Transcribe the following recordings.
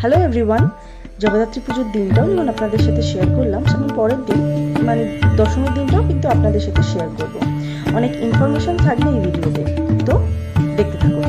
Hello everyone, Jagaddhatri পুজোর দিনটাও যেমন আপনাদের সাথে শেয়ার করলাম, সেমন পরের দিন মানে দশমীর দিনটাও কিন্তু আপনাদের সাথে শেয়ার করব। অনেক ইনফরমেশন থাকবে এই ভিডিওতে, তো দেখতে থাকুন।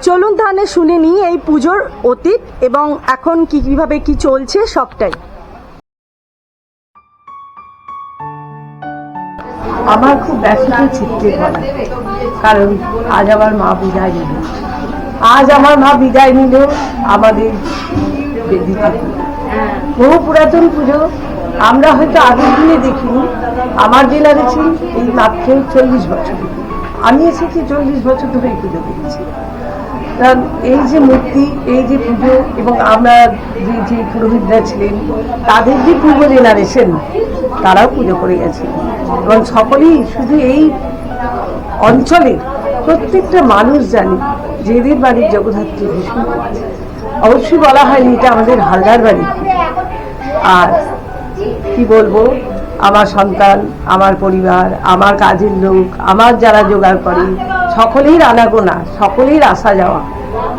চলুন তাহলে শুনে নিই এই পুজোর অতীত এবং এখন কিভাবে কি চলছে সবটাই। আমার খুব ব্যস্ত চিত্তে বলা, কারণ আজ আমার মা বিদায় নিল। আমাদের বেদিতে বহু পুরাতন পুজো, আমরা হয়তো আগের দিনে দেখিনি। আমার জেনারেশন এই মাত্র 40 বছর, আমি এসেছি 40 বছর ধরে এই পুজো দেখছি। কারণ এই যে মূর্তি, এই যে পুজো, এবং আমরা যে পুরোহিতরা ছিলেন তাদের যে পূর্ব জেনারেশন, তারাও পুজো করে গেছে। এবং সকলেই, শুধু এই অঞ্চলের প্রত্যেকটা মানুষ জানে যে এদের বাড়ির জগদ্ধাত্রী ভীষণ। অবশ্যই বলা হয়নি এটা আমাদের হালদার বাড়ি। আর কি বলবো, আমার সন্তান, আমার পরিবার, আমার কাজের লোক, আমার যারা জোগাড় করে, সকলের আনাগোনা, সকলের আসা যাওয়া,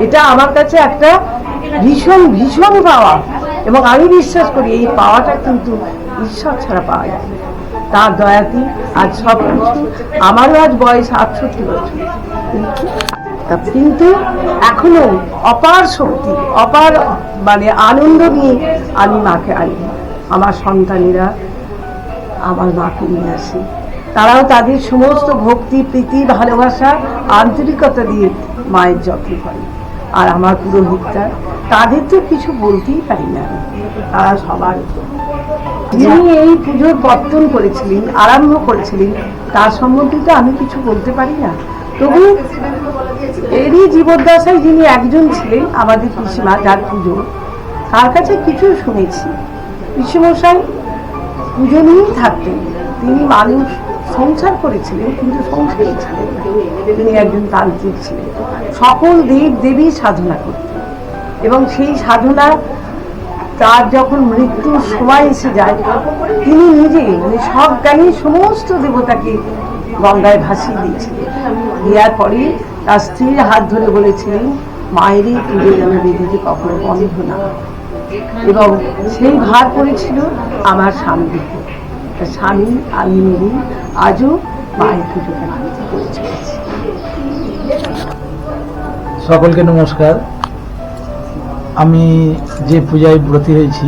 এটা আমার কাছে একটা ভীষণ ভীষণ পাওয়া। এবং আমি বিশ্বাস করি এই পাওয়াটা কিন্তু ঈশ্বর ছাড়া পাওয়া যায়। তার দয়াতি আজ সব কিছু। আমারও আজ বয়স 68 বছর, কিন্তু এখনো অপার শক্তি, অপার আনন্দ নিয়ে আমি মাকে আনি। আমার সন্তানেরা আমার মাকে নিয়ে আসে, তারাও তাদের সমস্ত ভক্তি, প্রীতি, ভালোবাসা, আন্তরিকতা দিয়ে মায়ের যত্ন করে। আর আমার পুরোহিতরা, তাদের তো কিছু বলতেই পারি না, তারা সবার। যিনি এই পুজোর পত্তন করেছিলেন, আরম্ভ করেছিলেন, তার সম্বন্ধে তো আমি কিছু বলতে পারি না। তবু এরই জীবদ্দশায় যিনি একজন ছিলেন, আমাদের পিসিমা, যার পুজো, তার কাছে কিছু শুনেছি। পিসিমশাই পুজো নিয়েই থাকতেন। তিনি মানুষ সংসার করেছিলেন, কিন্তু সংসারী ছিলেন না। তিনি একজন তান্ত্রিক ছিলেন, সকল দেব দেবী সাধনা করতেন। এবং সেই সাধনা তার যখন মৃত্যুর সময় এসে যায়, তিনি নিজে সব জ্ঞানী সমস্ত দেবতাকে গঙ্গায় ভাসিয়ে দিয়েছিলেন। দেওয়ার পরে তার স্ত্রীর হাত ধরে বলেছিলেন, মায়েরই পুজো যেন বেদিতে কখনো বন্ধ না হয়। এবং সেই ভার পড়েছিল আমার স্বামীর। স্বামী আমি মিলি আজও মায়ের পুজোটা করে চলেছি। সকলকে নমস্কার। আমি যে পূজায় ব্রতী হয়েছি,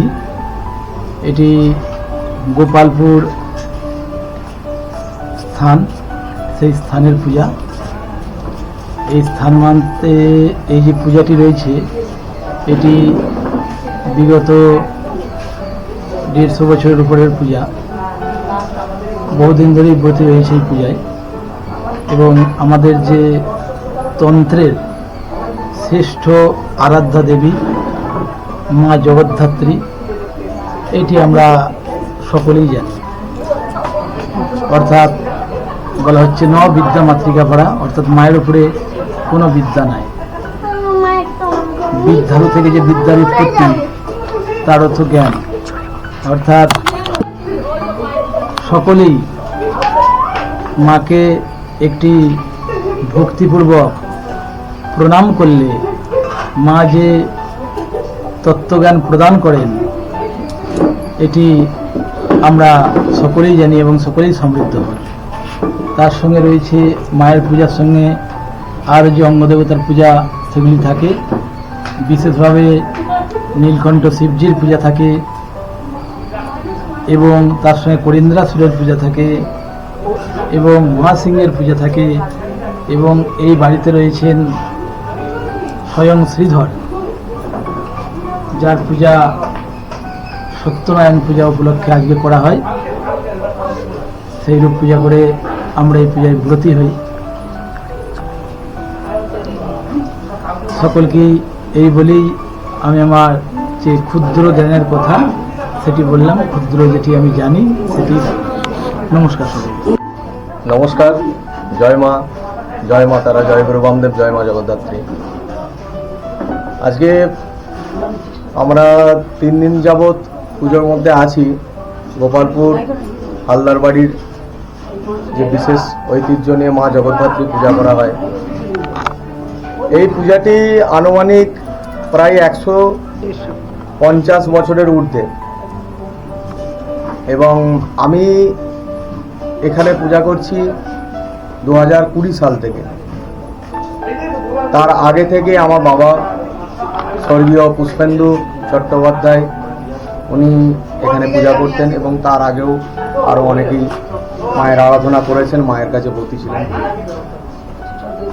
এটি গোপালপুর স্থান, সেই স্থানের পূজা। এই স্থান মানতে এই যে পূজাটি রয়েছে, এটি বিগত 150 বছরের উপরের পূজা। বহুদিন ধরেই ব্রতী রয়েছে এই পূজায়। এবং আমাদের যে তন্ত্রের শ্রেষ্ঠ আরাধ্যা দেবী মা জগদ্ধাত্রী, এটি আমরা সকলেই জানি। অর্থাৎ বলা হচ্ছে ন বিদ্যা মাতৃকা পড়া, অর্থাৎ মায়ের উপরে কোনো বিদ্যা নাই। বিদ্যারু থেকে যে বিদ্যার উৎপত্তি, তার অর্থ জ্ঞান। অর্থাৎ সকলেই মাকে একটি ভক্তিপূর্বক প্রণাম করলে মা যে তত্ত্বজ্ঞান প্রদান করেন, এটি আমরা সকলেই জানি এবং সকলেই সমৃদ্ধ হয়। তার সঙ্গে রয়েছে মায়ের পূজার সঙ্গে আর যে অঙ্গদেবতার পূজা, সেগুলি থাকে। বিশেষভাবে নীলকণ্ঠ শিবজির পূজা থাকে, এবং তার সঙ্গে করিন্দ্রাসুরের পূজা থাকে, এবং মহাসিংহের পূজা থাকে। এবং এই বাড়িতে রয়েছেন স্বয়ং শ্রীধর, যার পূজা সত্যনারায়ণ পূজা উপলক্ষে আজকে করা হয়। সেই রূপ পূজা করে আমরা এই পূজায় ব্রতী হই। সকলকেই এই বলেই আমি আমার যে ক্ষুদ্র জ্ঞানের কথা সেটি বললাম, ক্ষুদ্র যেটি আমি জানি সেটি। নমস্কার সকলকে। নমস্কার, জয় মা, জয় মা তারা, জয় গুরু বামদেব, জয় মা জগদ্ধাত্রী। আজকে আমরা 3 দিন যাবৎ পুজোর মধ্যে আছি। গোপালপুর হালদার বাড়ির যে বিশেষ ঐতিহ্য নিয়ে মা জগদ্ধাত্রী পূজা করা হয়, এই পূজাটি আনুমানিক প্রায় 150 বছরের ঊর্ধ্বে, এবং আমি এখানে পূজা করছি 2020 সাল থেকে। তার আগে থেকে আমার বাবা স্বর্গীয় পুষ্পেন্দু চট্টোপাধ্যায় উনি এখানে পূজা করতেন, এবং তার আগেও আরও অনেকেই মায়ের আরাধনা করেছেন, মায়ের কাছে ব্রতী ছিলেন।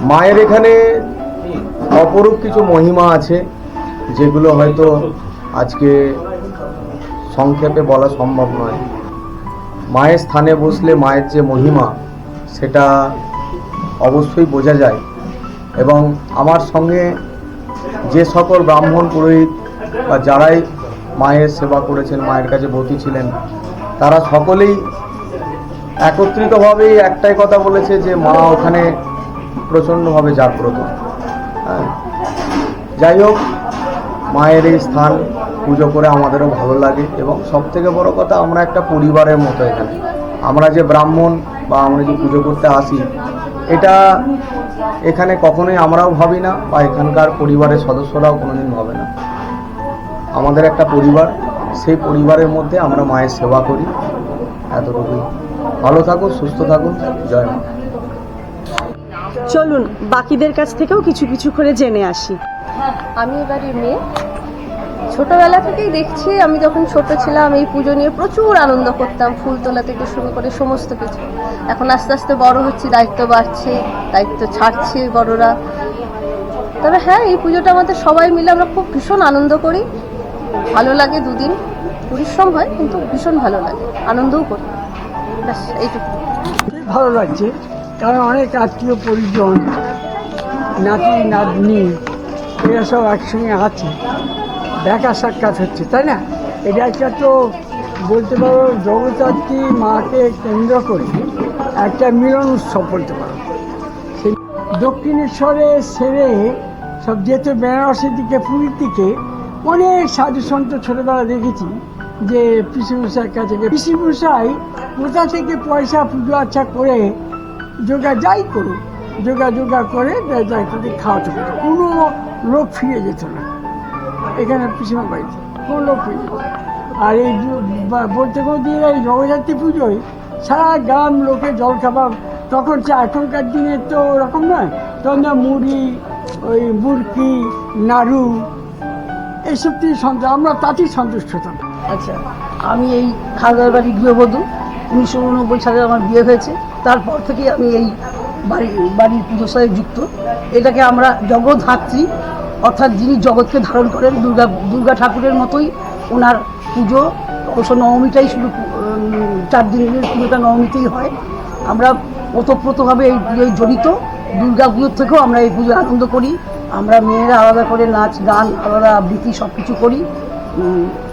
মায়ের এখানে অপরূপ কিছু মহিমা আছে, যেগুলো হয়তো আজকে সংক্ষেপে বলা সম্ভব নয়। মায়ের স্থানে বসলে মায়ের যে মহিমা সেটা অবশ্যই বোঝা যায়, এবং আমার সঙ্গে যে সকল ব্রাহ্মণ পুরোহিত বা যারাই মায়ের সেবা করেছেন, মায়ের কাছে ব্রতী ছিলেন, তারা সকলেই একত্রিতভাবেই একটাই কথা বলেছে যে মা ওখানে প্রচণ্ডভাবে জাগ্রত। যাই হোক, মায়ের এই স্থান পুজো করে আমাদেরও ভালো লাগে, এবং সবথেকে বড় কথা আমরা একটা পরিবারের মতো এখানে। আমরা যে ব্রাহ্মণ বা আমরা যে পুজো করতে আসি, এটা এখানে কখনোই আমরাও ভাবি না, বা এখানকার পরিবারের সদস্যরাও কোনোদিন ভাবে না। আমাদের একটা পরিবার, সেই পরিবারের মধ্যে আমরা মায়ের সেবা করি, এতটুকুই। ভালো থাকুন, সুস্থ থাকুন, জয় মা। চলুন বাকিদের কাছ থেকেও কিছু কিছু করে জেনে আসি। আমি এবারে মেয়ে, ছোটবেলা থেকেই দেখছি। আমি যখন ছোট ছিলাম এই পুজো নিয়ে প্রচুর আনন্দ করতাম, ফুল তোলা থেকে শুরু করে সমস্ত কিছু। এখন আস্তে আস্তে বড় হচ্ছে, দায়িত্ব বাড়ছে, দায়িত্ব ছাড়ছে বড়রা। তবে হ্যাঁ, এই পুজোটা আমাদের সবাই মিলে আমরা খুব ভীষণ আনন্দ করি। ভালো লাগে, 2 দিন পরিশ্রম হয় কিন্তু ভীষণ ভালো লাগে, আনন্দও করি। ব্যাস এইটুকু। ভালো লাগছে, কারণ অনেক আত্মীয় পরিজন, নাতি নাতনি এরা সব একসঙ্গে আছে, দেখা সাক্ষাৎ হচ্ছে, তাই না? এটা একটা তো বলতে পারো জগদ্ধাত্রী মাকে কেন্দ্র করে একটা মিলন উৎসব বলতে পারো। সেই দক্ষিণেশ্বরে সেরে সব যেত বেনারসের দিকে, পুরীর দিকে অনেক সাধু সন্ত ছোটবেলা দেখেছি যে পিসিমশাইয়ের কাছে পিসিমশাই কোথা থেকে পয়সা পুজো আচ্ছা করে যাই করুক, যোগা করে যাইতে খাওয়াতে হতো। কোনো লোক ফিরে যেত না এখানে পিসিমা বাড়িতে, কোনো লোক ফিরে যেত। আর এই বলতে বলতে এই জগদ্ধাত্রী পুজোয় সারা গ্রাম লোকে জলখাবার, তখন এখনকার দিনে তো ওরকম নয়, তখন মুড়ি, ওই মুরকি, নাড়ু এইসব দিয়ে আমরা তাতেই সন্তুষ্ট হতাম। আচ্ছা, আমি এই হালদার বাড়ির গৃহবধূ। 1989 সালে আমার বিয়ে হয়েছে। তারপর থেকে আমি এই বাড়ির পুজোর সাথে যুক্ত। এটাকে আমরা জগদ্ধাত্রী, অর্থাৎ যিনি জগৎকে ধারণ করেন, দুর্গা ঠাকুরের মতোই ওনার পুজো। অবশ্য নবমীটাই শুধু 4 দিনের পুজোটা নবমীতেই হয়। আমরা ওতপ্রোতভাবে এই পুজোয় জড়িত। দুর্গা পুজোর থেকেও আমরা এই পুজোয় আনন্দ করি। আমরা মেয়েরা আলাদা করে নাচ গান, আলাদা আবৃত্তি সব কিছু করি।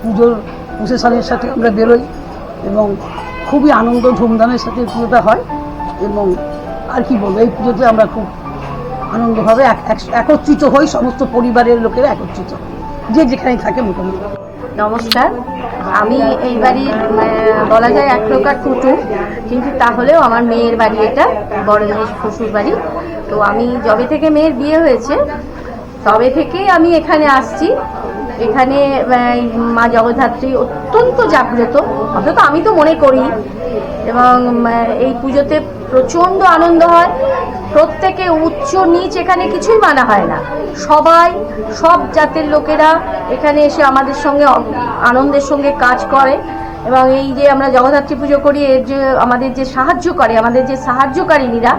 পুজোর প্রসেশনের সাথে আমরা বেরোই, এবং খুবই আনন্দ ধুমধামের সাথে পুজোটা হয়। এবং আর কি বলবো, এই পুজোতে আমরা খুব আনন্দভাবে একত্রিত হই, সমস্ত পরিবারের লোকেরা একত্রিত হই, যে যেখানেই থাকে মোটামুটি। নমস্কার, আমি এই বাড়ির বলা যায় এক প্রকার কুটুম, কিন্তু তাহলেও আমার মেয়ের বাড়ি, এটা বড় মেয়ের শ্বশুর বাড়ি। তো আমি যবে থেকে মেয়ের বিয়ে হয়েছে তবে থেকেই আমি এখানে আসছি। এখানে মা জগদ্ধাত্রী অত্যন্ত জাগ্রত, অন্তত আমি তো মনে করি। এবং এই পুজোতে প্রচণ্ড আনন্দ হয়। প্রত্যেকে উচ্চ নিচ এখানে কিছুই মানা হয় না, সবাই সব জাতের লোকেরা এখানে এসে আমাদের সঙ্গে আনন্দের সঙ্গে কাজ করে। এবং এই যে আমরা জগদ্ধাত্রী পুজো করি, এর যে আমাদের যে সাহায্য করে, আমাদের যে সাহায্যকারিনীরা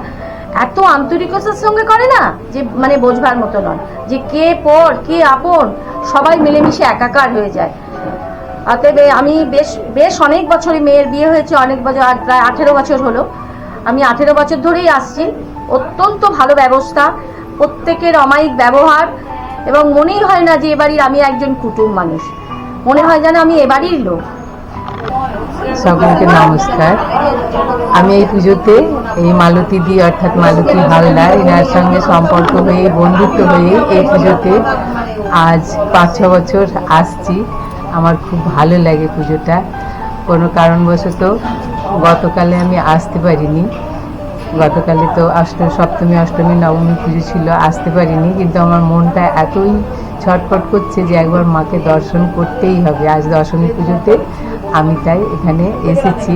এত আন্তরিকতার সঙ্গে করে না, যে মানে বোঝবার মতো নয়, যে কে পর কে আপন, সবাই মিলেমিশে একাকার হয়ে যায়। অতএব আমি বেশ অনেক বছরে, মেয়ের বিয়ে হয়েছে অনেক বছর, প্রায় 18 বছর হলো। আমি 18 বছর ধরেই আসছি। অত্যন্ত ভালো ব্যবস্থা, প্রত্যেকের অমায়িক ব্যবহার, এবং মনেই হয় না যে এবাড়ির আমি একজন কুটুম মানুষ, মনে হয় যেন আমি এবাড়ির লোক। সকলকে নমস্কার। আমি এই পুজোতে এই মালতী দি অর্থাৎ মালতী হালদার এনার সঙ্গে সম্পর্ক হয়ে, বন্ধুত্ব হয়ে এই পুজোতে আজ 5-6 বছর আসছি। আমার খুব ভালো লাগে পুজোটা। কোনো কারণবশত গতকালে আমি আসতে পারিনি। গতকালে তো সপ্তমী অষ্টমী নবমী পুজো ছিল, আসতে পারিনি, কিন্তু আমার মনটা এতই ছটফট করছে যে একবার মাকে দর্শন করতেই হবে। আজ দশমী পুজোতে আমি তাই এখানে এসেছি।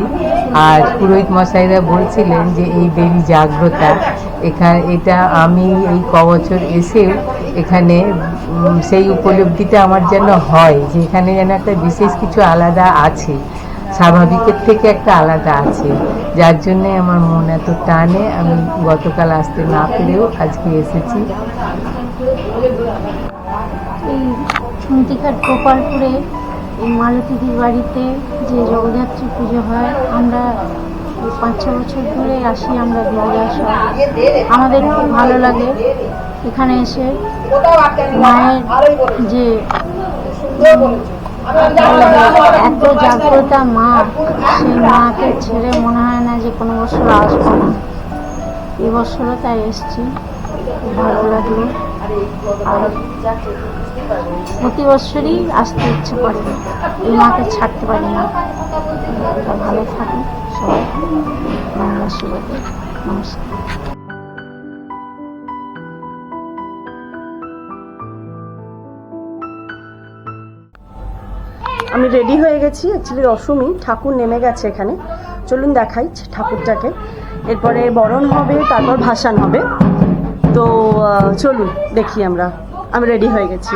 আর পুরোহিত মশাইরা বলছিলেন যে এই দেবী জাগ্রতা, এটা আমি এই কবছর এসেও এখানে সেই উপলব্ধিটা আমার যেন হয় যে এখানে যেন একটা বিশেষ কিছু আলাদা আছে, স্বাভাবিকের থেকে একটা আলাদা আছে, যার জন্যে আমার মন এত টানে। আমি গতকাল আসতে না পেরেও আজকে এসেছি। এই সুন্তিঘাট গোপালপুরে এই মালতীদির বাড়িতে যে জগদ্ধাত্রী পুজো হয়, আমরা 5-6 বছর ধরে আসি। আমরা দিদিরা আমাদের খুব ভালো লাগে এখানে এসে। মায়ের যে এত জাগ্রতা মা, সেই মাকে ছেড়ে মনে হয় না যে কোনো বছর আসবো না। এবছরও তাই এসছি, ভালো লাগলো। আর প্রতি বছরই আসতে ইচ্ছে করে, এই মাকে ছাড়তে পারি না। ভালো থাকুন সবাই, মায়ের আশীর্বাদে। নমস্কার। আমি রেডি হয়ে গেছি। অ্যাকচুয়ালি দশমী, ঠাকুর নেমে গেছে এখানে। চলুন দেখাই ঠাকুরটাকে। এরপরে বরণ হবে, তারপর ভাসান হবে। তো চলুন দেখি আমি রেডি হয়ে গেছি।